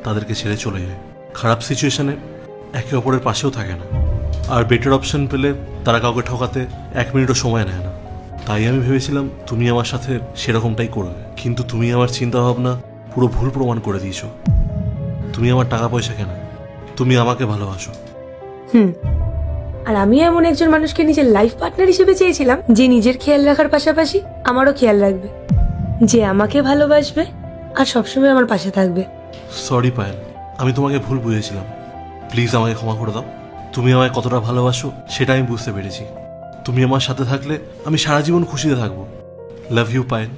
তাদেরকে ছেড়ে চলে যায়। খারাপ সিচুয়েশনে একে অপরের পাশেও থাকে না, আর বেটার অপশন পেলে তারা কাউকে ঠকাতে 1 মিনিটও সময় নেয় না। তাই আমি ভেবেছিলাম তুমি আমার সাথে সেরকমটাই করবে, কিন্তু তুমি আমার চিন্তাভাবনা পুরো ভুল প্রমাণ করে দিয়েছো। তুমি আমার টাকা পয়সা কেন, তুমি আমাকে ভালোবাসো। আর আমি এমন একজন মানুষকে নিজের লাইফ পার্টনার হিসেবে চেয়েছিলাম, যে নিজের খেয়াল রাখার পাশাপাশি আমারও খেয়াল রাখবে, যে আমাকে ভালোবাসবে আর সবসময় আমার পাশে থাকবে। সরি পায়েল, আমি তোমাকে ভুল বুঝেছিলাম। প্লিজ আমাকে ক্ষমা করে দাও। তুমি আমায় কতটা ভালোবাসো সেটা আমি বুঝতে পেরেছি। তুমি আমার সাথে থাকলে আমি সারা জীবন খুশিতে থাকবো। Love you Payel.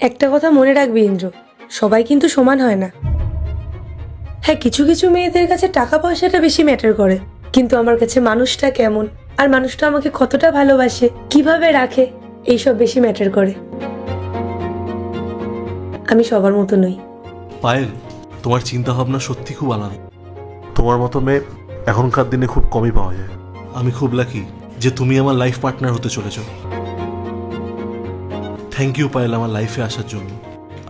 একটা কথা মনে রাখবি ইন্দ্র, সবাই কিন্তু সমান হয় না। হ্যাঁ, কিছু কিছু মেয়েদের কাছে টাকা পয়সাটা বেশি ম্যাটার করে, কিন্তু আমার কাছে মানুষটা কেমন আর মানুষটা আমাকে কতটা ভালোবাসে, কিভাবে রাখে, এইসব বেশি ম্যাটার করে। আমি সবার মতো নই। পায়েল, তোমার চিন্তা ভাবনা সত্যি খুব আলাদা। তোমার মতো মেয়ে এখনকার দিনে খুব কমই পাওয়া যায়। আমি খুব লাকি যে তুমি আমার লাইফ পার্টনার হতে চলেছ। থ্যাংক ইউ পায়েল আমার লাইফে আসার জন্য,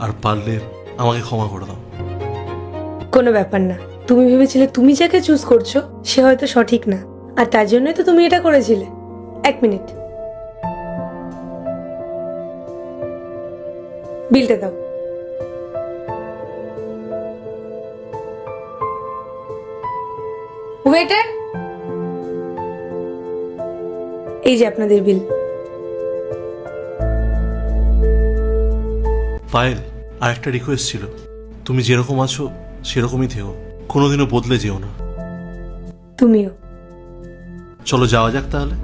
আর পারলে আমাকে ক্ষমা করে দাও। কোনো ব্যাপার না। তুমি ভেবেছিলে তুমি যাকে চুজ করছো সে হয়তো সঠিক না, আর তার জন্যই তো তুমি এটা করেছিলে। 1 মিনিট, বিলটা দাও। ওয়েটার, এই যে আপনাদের বিল। পায়েল, আর একটা রিকোয়েস্ট ছিল, তুমি যেরকম আছো সেরকমই থেকো, কোনোদিনও বদলে যেও না। তুমিও। চলো যাওয়া যাক তাহলে।